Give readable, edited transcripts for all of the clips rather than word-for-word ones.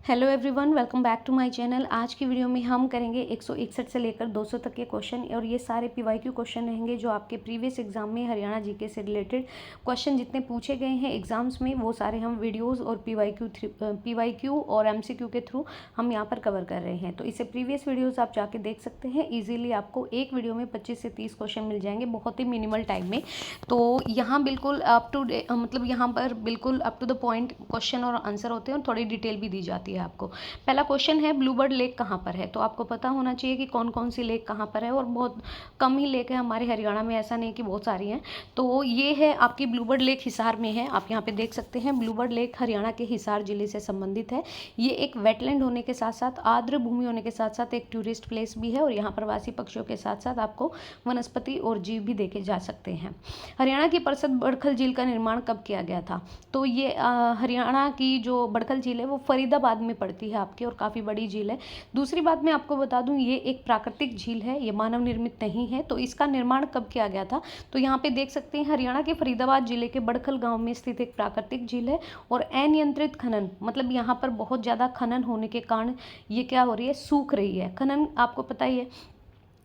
Hello everyone, welcome back to my channel. आज की video में हम करेंगे 161 से लेकर 200 तक के क्वेश्चन और ये सारे पीवाईक्यू क्वेश्चन रहेंगे जो आपके प्रीवियस एग्जाम में हरियाणा जीके से रिलेटेड क्वेश्चन जितने पूछे गए हैं एग्जाम्स में वो सारे हम वीडियोस और पीवाईक्यू और एमसीक्यू के थ्रू हम यहाँ पर कवर कर रहे हैं। तो इससे प्रीवियस वीडियोज़ आप जाके देख सकते हैं। ईजिली आपको एक वीडियो में 25 से 30 क्वेश्चन मिल जाएंगे बहुत ही मिनिमल टाइम में। तो यहाँ बिल्कुल अप टू मतलब यहाँ पर बिल्कुल up to the point question और आंसर होते हैं और थोड़ी डिटेल भी दी जाती है आपको। पहला क्वेश्चन है ब्लूबर्ड लेक कहाँ पर है। तो आपको पता होना चाहिए कि कौन कौन सी लेक कहाँ पर है और बहुत कम ही लेक है हमारे हरियाणा में, ऐसा नहीं कि बहुत सारी हैं। तो ये है आपकी ब्लूबर्ड लेक हिसार में है। आप यहाँ पे देख सकते हैं ब्लूबर्ड लेक हरियाणा के हिसार जिले से संबंधित है। ये एक वेटलैंड होने के साथ साथ आर्द्र भूमि होने के साथ साथ एक टूरिस्ट प्लेस भी है और यहाँ प्रवासी पक्षियों के साथ साथ आपको वनस्पति और जीव भी देखे जा सकते हैं। हरियाणा की प्रसिद्ध बड़खल झील का निर्माण कब किया गया था। तो ये हरियाणा की जो बड़खल झील है वो फरीदाबाद में पड़ती है आपके और काफ़ी बड़ी झील है। दूसरी बात मैं आपको बता दूं, ये एक प्राकृतिक झील है, ये मानव निर्मित नहीं है। तो इसका निर्माण कब किया गया था। तो यहाँ पे देख सकते हैं हरियाणा के फरीदाबाद जिले के बड़खल गांव में स्थित एक प्राकृतिक झील है और अनियंत्रित खनन मतलब यहाँ पर बहुत ज़्यादा खनन होने के कारण ये क्या हो रही है, सूख रही है। खनन आपको पता ही है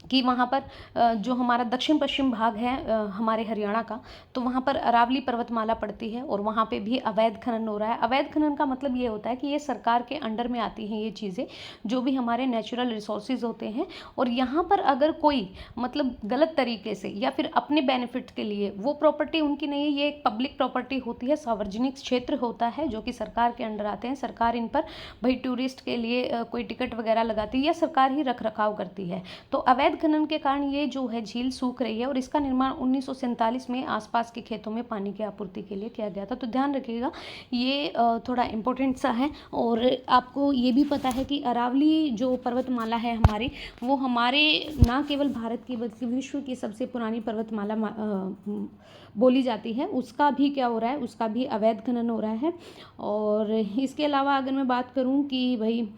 कि वहाँ पर जो हमारा दक्षिण पश्चिम भाग है हमारे हरियाणा का, तो वहाँ पर अरावली पर्वतमाला पड़ती है और वहाँ पे भी अवैध खनन हो रहा है। अवैध खनन का मतलब ये होता है कि ये सरकार के अंडर में आती हैं ये चीज़ें, जो भी हमारे नेचुरल रिसोर्सेज होते हैं। और यहाँ पर अगर कोई मतलब गलत तरीके से या फिर अपने बेनिफिट के लिए, वो प्रॉपर्टी उनकी नहीं है, ये एक पब्लिक प्रॉपर्टी होती है, सार्वजनिक क्षेत्र होता है जो कि सरकार के अंडर आते हैं। सरकार इन पर भाई टूरिस्ट के लिए कोई टिकट वगैरह लगाती है या सरकार ही रख रखाव करती है। तो अवैध खनन के कारण ये जो है झील सूख रही है और इसका निर्माण 1947 में आसपास के खेतों में पानी की आपूर्ति के लिए किया गया था। तो ध्यान रखिएगा, ये थोड़ा इम्पोर्टेंट सा है। और आपको ये भी पता है कि अरावली जो पर्वतमाला है हमारी, वो हमारे ना केवल भारत की बल्कि विश्व की सबसे पुरानी पर्वतमाला बोली जाती है। उसका भी क्या हो रहा है, उसका भी अवैध खनन हो रहा है। और इसके अलावा अगर मैं बात करूं कि भाई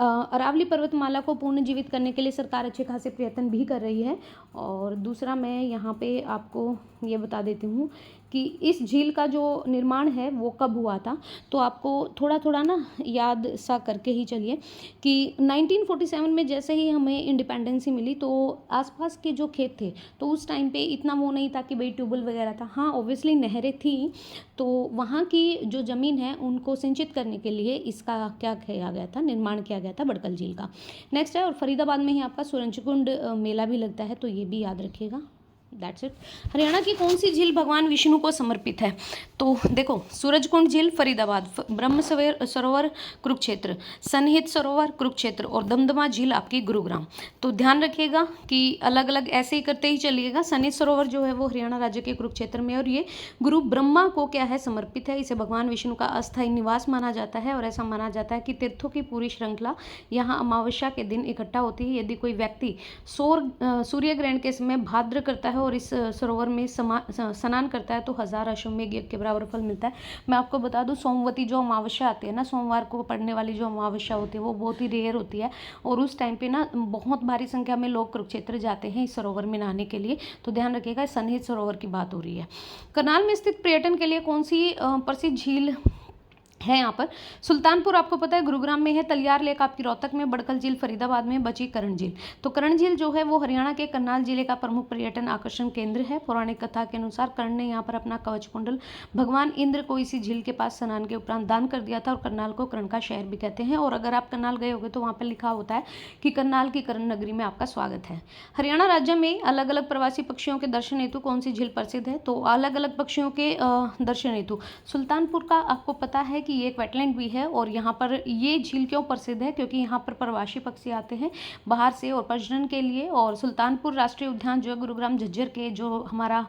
अरावली पर्वतमाला को पुनर्जीवित करने के लिए सरकार अच्छे खासे प्रयत्न भी कर रही है। और दूसरा मैं यहाँ पे आपको ये बता देती हूँ कि इस झील का जो निर्माण है वो कब हुआ था। तो आपको थोड़ा थोड़ा ना याद सा करके ही चलिए कि 1947 में जैसे ही हमें इंडिपेंडेंसी मिली तो आसपास के जो खेत थे तो उस टाइम पे इतना वो नहीं था कि भाई ट्यूबवेल वगैरह था। हाँ ऑब्वियसली नहरें थी, तो वहाँ की जो ज़मीन है उनको सिंचित करने के लिए इसका क्या किया गया था, निर्माण किया गया था बड़कल झील का। नेक्स्ट है, और फरीदाबाद में ही आपका सूरजकुंड मेला भी लगता है, तो ये भी याद रखिएगा। That's it. हरियाणा की कौन सी झील भगवान विष्णु को समर्पित है। तो देखो, सूरजकुंड झील फरीदाबाद, ब्रह्म सरोवर कुरुक्षेत्र, सन्निहित सरोवर कुरुक्षेत्र और दमदमा झील आपकी गुरुग्राम। तो ध्यान रखिएगा कि अलग अलग ऐसे ही करते ही चलिएगा। सन्निहित सरोवर जो है वो हरियाणा राज्य के कुरुक्षेत्र में, और ये गुरु ब्रह्मा को क्या है, समर्पित है। इसे भगवान विष्णु का अस्थायी निवास माना जाता है और ऐसा माना जाता है कि तीर्थों की पूरी श्रृंखला यहाँ अमावस्या के दिन इकट्ठा होती है। यदि कोई व्यक्ति सूर्य ग्रहण के समय भाद्र करता है और इस सरोवर में स्नान करता है तो 1000 अश्वमेध यज्ञ के बराबर फल मिलता है। मैं आपको बता दूं, सोमवती जो अमावस्या आती है ना, सोमवार को पड़ने वाली जो अमावस्या होती है वो बहुत ही रेयर होती है और उस टाइम पे ना बहुत भारी संख्या में लोग कुरुक्षेत्र जाते हैं इस सरोवर में नहाने के लिए। तो ध्यान रखिएगा, सन्निहित सरोवर की बात हो रही है। करनाल में स्थित पर्यटन के लिए कौन सी प्रसिद्ध झील है यहाँ पर। सुल्तानपुर आपको पता है गुरुग्राम में है, तलियार लेक आपकी रोहतक में, बड़कल झील फरीदाबाद में, बची कर्ण झील। तो कर्ण झील जो है वो हरियाणा के करनाल जिले का प्रमुख पर्यटन आकर्षण केंद्र है। पौराणिक कथा के अनुसार कर्ण ने यहाँ पर अपना कवच कुंडल भगवान इंद्र को इसी झील के पास स्नान के उपरांत दान कर दिया था और करनाल को कर्ण का शहर भी कहते हैं। और अगर आप करनाल गए होगे तो वहाँ पर लिखा होता है कि करनाल की कर्ण नगरी में आपका स्वागत है। हरियाणा राज्य में अलग अलग प्रवासी पक्षियों के दर्शन हेतु कौन सी झील प्रसिद्ध है। तो अलग अलग पक्षियों के दर्शन हेतु सुल्तानपुर का आपको पता है कि ये एक वेटलैंड भी है और यहाँ पर ये झील क्यों प्रसिद्ध है, क्योंकि यहाँ पर प्रवासी पक्षी आते हैं बाहर से और प्रजनन के लिए। और सुल्तानपुर राष्ट्रीय उद्यान जो गुरुग्राम झज्जर के जो हमारा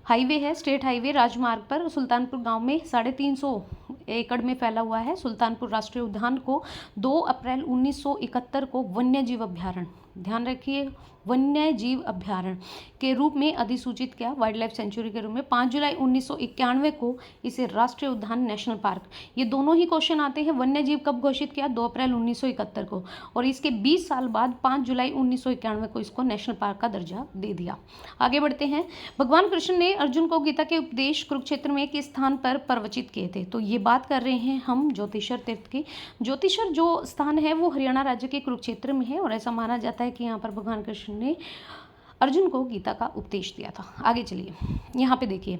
हाईवे है, स्टेट हाईवे राजमार्ग पर सुल्तानपुर गांव में 350 एकड़ में फैला हुआ है। सुल्तानपुर राष्ट्रीय उद्यान को 2 अप्रैल 1971 को वन्य जीव अभ्यारण्य ध्यान रखिए, वन्य जीव अभ्यारण्य के रूप में अधिसूचित किया, वाइल्ड लाइफ सेंचुरी के रूप में 5 जुलाई 1991 को इसे राष्ट्रीय उद्यान नेशनल पार्क, ये दोनों ही क्वेश्चन आते हैं। वन्य जीव कब घोषित किया? 2 अप्रैल 1971 को, और इसके 20 साल बाद 5 जुलाई 1991 को इसको नेशनल पार्क का दर्जा दे दिया। आगे बढ़ते हैं। भगवान कृष्ण ने अर्जुन को गीता के उपदेश कुरुक्षेत्र में किस स्थान पर प्रवचित किए थे? तो ये बात कर रहे हैं हम ज्योतिषर तीर्थ की। ज्योतिषर जो स्थान है वो हरियाणा राज्य के कुरुक्षेत्र में है, और ऐसा माना जाता है कि यहाँ पर भगवान कृष्ण ने अर्जुन को गीता का उपदेश दिया था। आगे चलिए, यहाँ पे देखिए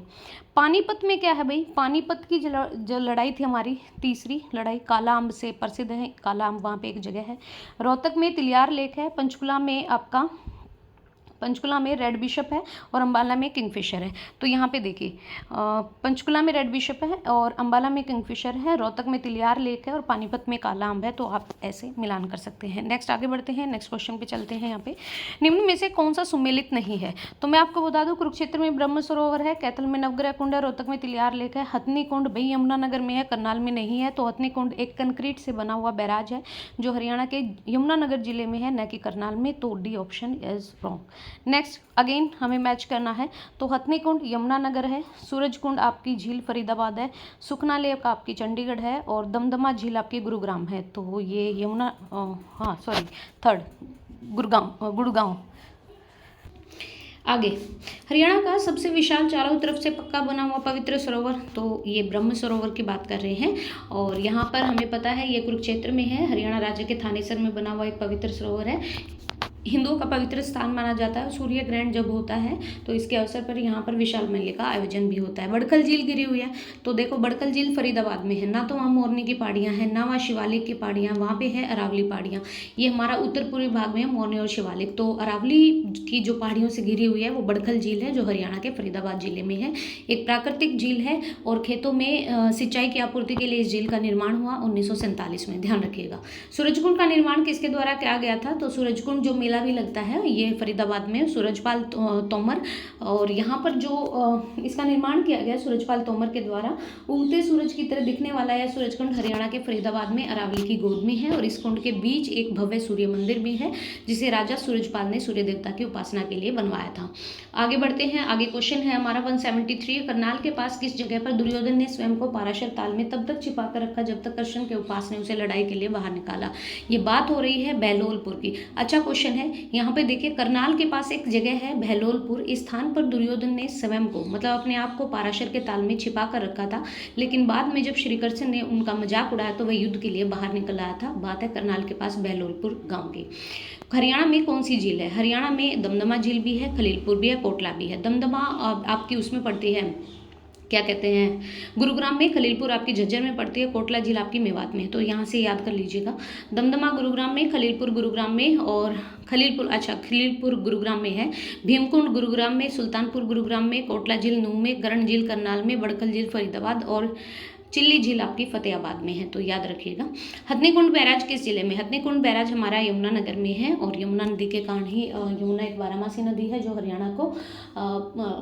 पानीपत में क्या है भाई? पानीपत की जो लड़ाई थी हमारी, तीसरी लड़ाई, काला अम्ब से प्रसिद्ध है। काला अम्ब वहाँ पे एक जगह है। रोहतक में तिलियार लेक है। पंचकुला में रेड बिशप है, और अम्बाला में किंगफिशर है। तो यहाँ पे देखिए पंचकुला में रेड बिशप है और अम्बाला में किंगफिशर है, रोहतक में तिलियार लेक है और पानीपत में काला अम्ब है। तो आप ऐसे मिलान कर सकते हैं। नेक्स्ट आगे बढ़ते हैं, नेक्स्ट क्वेश्चन पे चलते हैं। यहाँ पे निम्न में से कौन सा सुमेलित नहीं है? तो मैं आपको बता दूं, कुरुक्षेत्र में ब्रह्म सरोवर है, कैथल में नवग्रह कुंड है, रोहतक में तिलियार लेक है। हथनी कुंड भाई यमुनानगर में है, करनाल में नहीं है। तो हथनी कुंड एक कंक्रीट से बना हुआ बैराज है जो हरियाणा के यमुनानगर जिले में है, न कि करनाल में। तो D option is wrong. Next again हमें मैच करना है। तो हथनी कुंड यमुनानगर है, सूरज कुंड आपकी झील फरीदाबाद है, सुखना लेक आपकी चंडीगढ़ है, और दमदमा झील आपकी गुरुग्राम है। तो ये थर्ड गुड़गांव। आगे, हरियाणा का सबसे विशाल चारों तरफ से पक्का बना हुआ पवित्र सरोवर, तो ये ब्रह्म सरोवर की बात कर रहे हैं। और यहाँ पर हमें पता है ये कुरुक्षेत्र में है, हरियाणा राज्य के थानेसर में बना हुआ एक पवित्र सरोवर है। हिंदुओं का पवित्र स्थान माना जाता है। सूर्य ग्रहण जब होता है तो इसके अवसर पर यहाँ पर विशाल मेले का आयोजन भी होता है। बड़खल झील गिरी हुई है, तो देखो बड़खल झील फरीदाबाद में है ना, तो वहाँ मोरनी की पहाड़ियाँ हैं, ना वहाँ शिवालिक की पहाड़ियाँ, वहाँ पे है अरावली पहाड़ियाँ। ये हमारा उत्तर पूर्वी भाग में है मोरनी और शिवालिक। तो अरावली की जो पहाड़ियों से घिरी हुई है वो बड़खल झील है, जो हरियाणा के फरीदाबाद जिले में है। एक प्राकृतिक झील है, और खेतों में सिंचाई की आपूर्ति के लिए इस झील का निर्माण हुआ 1947 में, ध्यान रखिएगा। सूरजकुंड का निर्माण किसके द्वारा किया गया था? तो सूरजकुंड जो मेला भी लगता है ये फरीदाबाद में, सूरजपाल तोमर, और यहाँ पर जो इसका निर्माण किया गया सूरजपाल तोमर के द्वारा। उगते सूरज की तरह दिखने वाला यह सूरजकुंड हरियाणा के फरीदाबाद में अरावली की गोद में है, और इस कुंड के बीच एक भव्य सूर्य मंदिर भी है, जिसे राजा सूरजपाल ने सूर्य देवता की उपासना के लिए बनवाया था। आगे बढ़ते हैं। आगे क्वेश्चन है हमारा 173, करनाल के पास किस जगह पर दुर्योधन ने स्वयं को पाराशर ताल में तब तक छिपा कर रखा जब तक कृष्ण के उपास ने उसे लड़ाई के लिए बाहर निकाला? ये बात हो रही है बहलोलपुर की। अच्छा क्वेश्चन है, यहाँ पे देखिए करनाल के पास एक जगह है बहलोलपुर, इस स्थान पर दुर्योधन ने स्वयं को मतलब अपने आप को पाराशर के ताल में छिपा कर रखा था, लेकिन बाद में जब श्री कृष्ण ने उनका मजाक उड़ाया तो वह युद्ध के लिए बाहर निकल आया था। बात है करनाल के पास बहलोलपुर गांव की। हरियाणा में कौन सी झील है? हरियाणा में दमदमा झील भी है, खलीलपुर भी है, कोटला भी है। दमदमा आपकी उसमें पड़ती है, क्या कहते हैं, गुरुग्राम में। खलीलपुर आपकी झज्जर में पड़ती है, कोटला झील आपकी मेवात में है। तो यहाँ से याद कर लीजिएगा, दमदमा गुरुग्राम में, खलीलपुर गुरुग्राम में, और खलीलपुर गुरुग्राम में है, भीमकुंड गुरुग्राम में, सुल्तानपुर गुरुग्राम में, कोटला झील नूह में, गरण झील करनाल में, बड़खल झील फरीदाबाद, और चिल्ली झील आपकी फतेहाबाद में है। तो याद रखिएगा। हथनीकुंड बैराज किस जिले में? हथनीकुंड बैराज हमारा यमुनानगर में है, और यमुना नदी के कारण ही यमुना एक बारहमासी नदी है जो हरियाणा को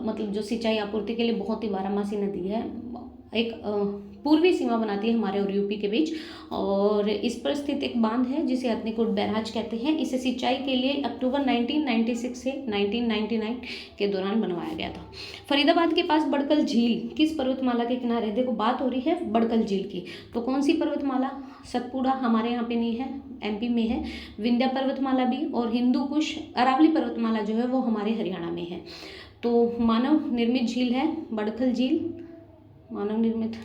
मतलब जो सिंचाई आपूर्ति के लिए बहुत ही बारहमासी नदी है, एक पूर्वी सीमा बनाती है हमारे और यूपी के बीच। और इस पर स्थित एक बांध है जिसे हथनीकुंड बैराज कहते हैं। इसे सिंचाई के लिए अक्टूबर 1996 से 1999 के दौरान बनवाया गया था। फरीदाबाद के पास बड़कल झील किस पर्वतमाला के किनारे? देखो बात हो रही है बड़कल झील की, तो कौन सी पर्वतमाला? सतपुड़ा हमारे यहाँ पे नहीं है, एमपी में है। विंध्या पर्वतमाला भी, और हिंदू कुश अरावली पर्वतमाला जो है वो हमारे हरियाणा में है। तो मानव निर्मित झील है बड़खल झील, मानव निर्मित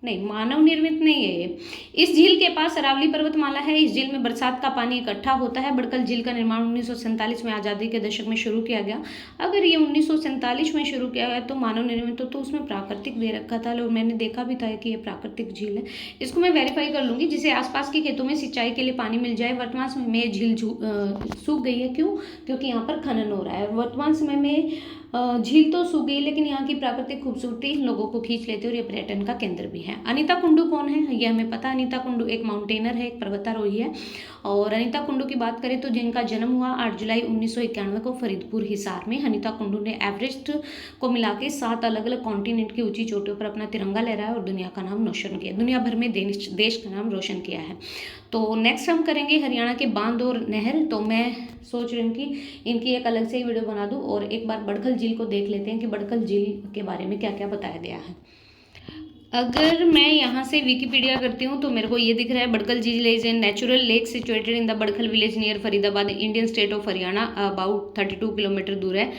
नहीं, मानव निर्मित नहीं है ये। इस झील के पास अरावली पर्वतमाला है। इस झील में बरसात का पानी इकट्ठा होता है। बड़कल झील का निर्माण 1947 में आज़ादी के दशक में शुरू किया गया। अगर ये 1947 में शुरू किया गया तो मानव निर्मित तो उसमें प्राकृतिक दे रखा था, और मैंने देखा भी था कि ये प्राकृतिक झील है। इसको मैं वेरीफाई कर लूँगी, जिसे आसपास के खेतों में सिंचाई के लिए पानी मिल जाए। वर्तमान समय में ये झील सूख गई है। क्यों? क्योंकि यहाँ पर खनन हो रहा है। वर्तमान समय में झील तो सूख गई लेकिन यहाँ की प्राकृतिक खूबसूरती लोगों को खींच लेती है और ये पर्यटन का केंद्र भी है। अनीता कुंडू कौन है ये हमें पता। अनीता कुंडू एक माउंटेनर है, एक पर्वतारोही है। और अनीता कुंडू की बात करें तो जिनका जन्म हुआ 8 जुलाई 1991 को फरीदपुर हिसार में। अनीता कुंडू ने एवरेस्ट को मिला के 7 अलग अलग कॉन्टिनेंट की ऊंची चोटियों पर अपना तिरंगा लहराया और दुनिया का नाम रोशन किया, दुनिया भर में देश का नाम रोशन किया है। तो नेक्स्ट हम करेंगे हरियाणा के बांध और नहर। तो मैं सोच रही हूँ कि इनकी एक अलग से ही वीडियो बना दूँ और एक बार बड़खल झील को देख लेते हैं कि बड़खल झील के बारे में क्या क्या बताया गया है। अगर मैं यहाँ से विकीपीडिया करती हूँ तो मेरे को ये दिख रहा है, बड़खल झील is a natural lake situated in the Badkhal village near Faridabad, Indian state of Haryana, about 32 kilometre दूर है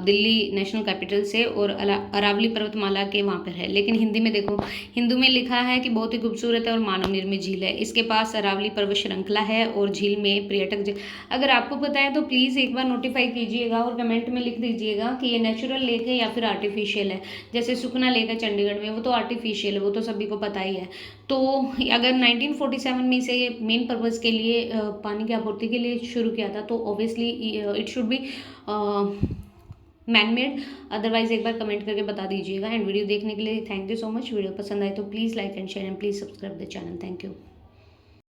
दिल्ली नेशनल कैपिटल से और अरावली पर्वतमाला के वहाँ पर है। लेकिन हिंदी में देखो, हिंदू में लिखा है कि बहुत ही खूबसूरत है और मानव निर्मित झील है। इसके पास अरावली पर्वत श्रृंखला है और झील में पर्यटक। अगर आपको पता है तो प्लीज़ एक बार नोटिफाई कीजिएगा और कमेंट में लिख दीजिएगा कि ये नेचुरल लेक है या फिर आर्टिफिशियल है। जैसे सुखना लेक है चंडीगढ़ में, वो तो आर्टिफिशियल है, वो तो सभी को पता ही है। तो अगर 1947 में इसे मेन पर्पज़ के लिए पानी की आपूर्ति के लिए शुरू किया था तो obviously it should be man made. Otherwise एक बार कमेंट करके बता दीजिएगा। एंड वीडियो देखने के लिए thank you so much. Video पसंद आए तो please like and share and please subscribe the channel. Thank you.